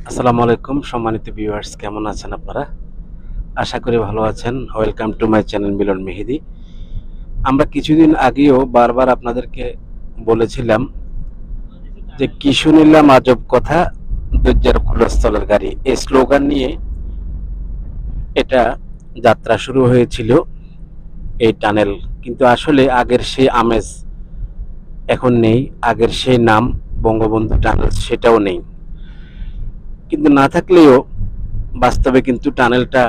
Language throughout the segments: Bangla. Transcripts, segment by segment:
আসসালামু আলাইকুম সম্মানিত ভিউয়ার্স, কেমন আছেন আপনারা? আশা করি ভালো আছেন। ওয়েলকাম টু মাই চ্যানেল মিলন মেহেদি। আমরা কিছুদিন আগেও বারবার আপনাদেরকে বলেছিলাম যে কি শুনিলাম আজব কথা, দজ্জার কুলস্থলের গাড়ি, এই স্লোগান নিয়ে এটা যাত্রা শুরু হয়েছিল, এই টানেল। কিন্তু আসলে আগের সেই আমেজ এখন নেই, আগের সেই নাম বঙ্গবন্ধু টানেল সেটাও নেই। কিন্তু না থাকলেও বাস্তবে কিন্তু টানেলটা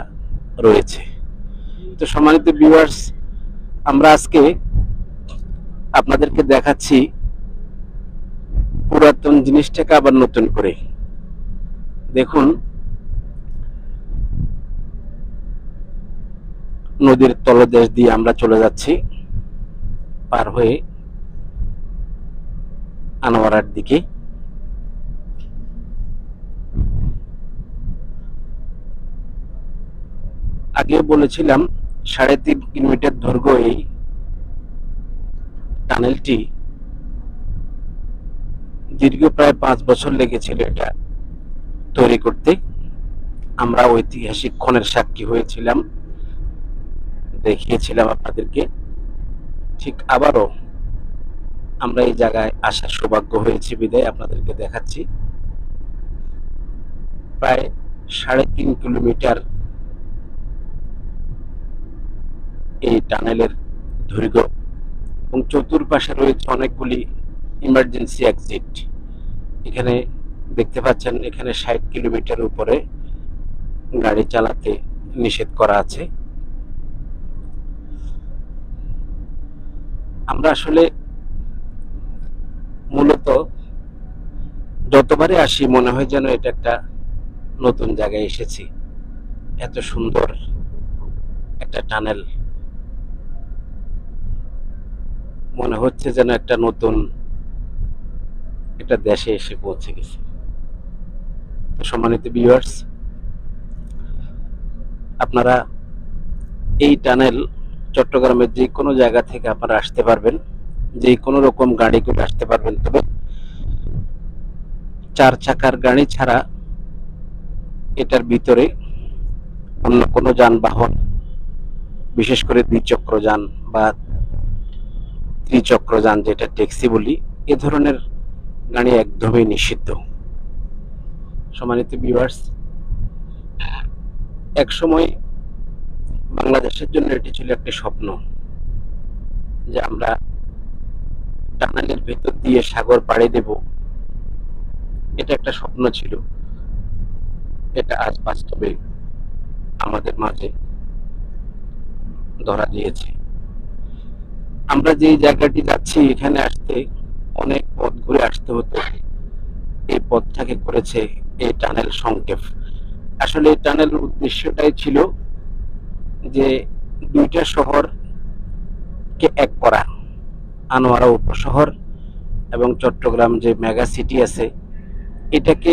রয়েছে। তো সম্মানিত ভিউয়ার্স, আমরা আজকে আপনাদেরকে দেখাচ্ছি পুরাতন জিনিসটাকে আবার নতুন করে। দেখুন, নদীর তলদেশ দিয়ে আমরা চলে যাচ্ছি পার হয়ে আনোয়ারার দিকে। আগে বলেছিলাম 3.5 কিলোমিটার দৈর্ঘ্য এই টানেলটি। দীর্ঘ প্রায় 5 বছর লেগেছিল এটা তৈরি করতে। আমরা ঐতিহাসিক ক্ষণের সাক্ষী হয়েছিলাম, দেখিয়েছিলাম আপনাদেরকে। ঠিক আবারও আমরা এই জায়গায় আসার সৌভাগ্য হয়েছে বিদায় আপনাদেরকে দেখাচ্ছি। প্রায় 3.5 কিলোমিটার এই টানেলের দৈর্ঘ্য, এবং চতুর্পাশে রয়েছে অনেকগুলি ইমার্জেন্সি এক্সিট। এখানে দেখতে পাচ্ছেন, এখানে 60 কিলোমিটার উপরে গাড়ি চালাতে নিষেধ করা আছে। আমরা আসলে মূলত যতবারই আসি মনে হয় যেন এটা একটা নতুন জায়গায় এসেছি। এত সুন্দর একটা টানেল, মনে হচ্ছে যেন একটা নতুন একটা দেশে এসে পৌঁছে গেছে। সম্মানিত ভিউয়ার্স, আপনারা এই টানেল চট্টগ্রামের যে কোনো জায়গা থেকে আপনারা আসতে পারবেন, যে কোনো রকম গাড়ি করে আসতে পারবেন। তবে 4 চাকার গাড়ি ছাড়া এটার ভিতরে অন্য কোনো যানবাহন, বিশেষ করে দ্বিচক্র যান বা ত্রিচক্র যান, যেটা ট্যাক্সি বলি, এ ধরনের গাড়ি একদমই নিষিদ্ধ। সম্মানিত ভিউয়ার্স, এক সময় বাংলাদেশের জন্য এটি ছিল একটি স্বপ্ন যে আমরা টানেলের ভেতর দিয়ে সাগর পাড়ি দেব। এটা একটা স্বপ্ন ছিল, এটা আজ বাস্তবে আমাদের মাঝে ধরা দিয়েছে। আমরা যে জায়গাটি যাচ্ছি, এখানে আসতে অনেক পথ ঘুরে আসতে হতো। এই পথটাকে করেছে এই টানেল সংক্ষেপ। আসলে এই টানেলের উদ্দেশ্যটাই ছিল যে দুইটা শহরকে এক করা, আনোয়ারা উপশহর এবং চট্টগ্রাম যে মেগা সিটি আছে, এটাকে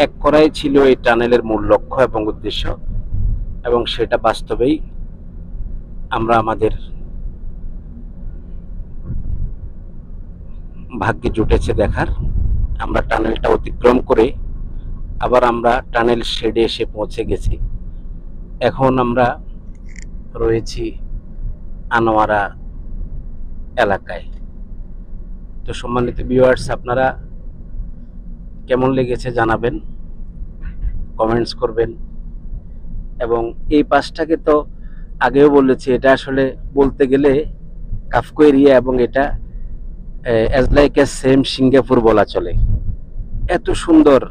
এক করাই ছিল এই টানেলের মূল লক্ষ্য এবং উদ্দেশ্য। এবং সেটা বাস্তবেই আমরা আমাদের ভাগ্যে জুটেছে দেখার। আমরা টানেলটা অতিক্রম করে আবার আমরা টানেল শেডে এসে পৌঁছে গেছি। এখন আমরা রয়েছি আনোয়ারা এলাকায়। তো সম্মানিত ভিউয়ার্স, আপনারা কেমন লেগেছে জানাবেন, কমেন্টস করবেন। এবং এই পাশটাকে তো আগেও বলেছি, এটা আসলে বলতে গেলে কাফকো এরিয়া, এবং এটা as like a same Singapore বলা চলে। এত সুন্দর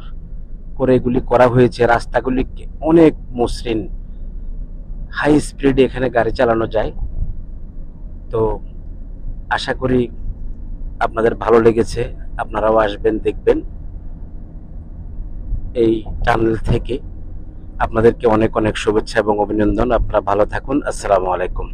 করে এগুলি করা হয়েছে, রাস্তাগুলি অনেক মসৃণ, হাই স্পিডে এখানে গাড়ি চালানো যায়। তো আশা করি আপনাদের ভালো লেগেছে, আপনারাও আসবেন, দেখবেন। এই টানেল থেকে আপনাদেরকে অনেক অনেক শুভেচ্ছা এবং অভিনন্দন। আপনারা ভালো থাকুন। আসসালামু আলাইকুম।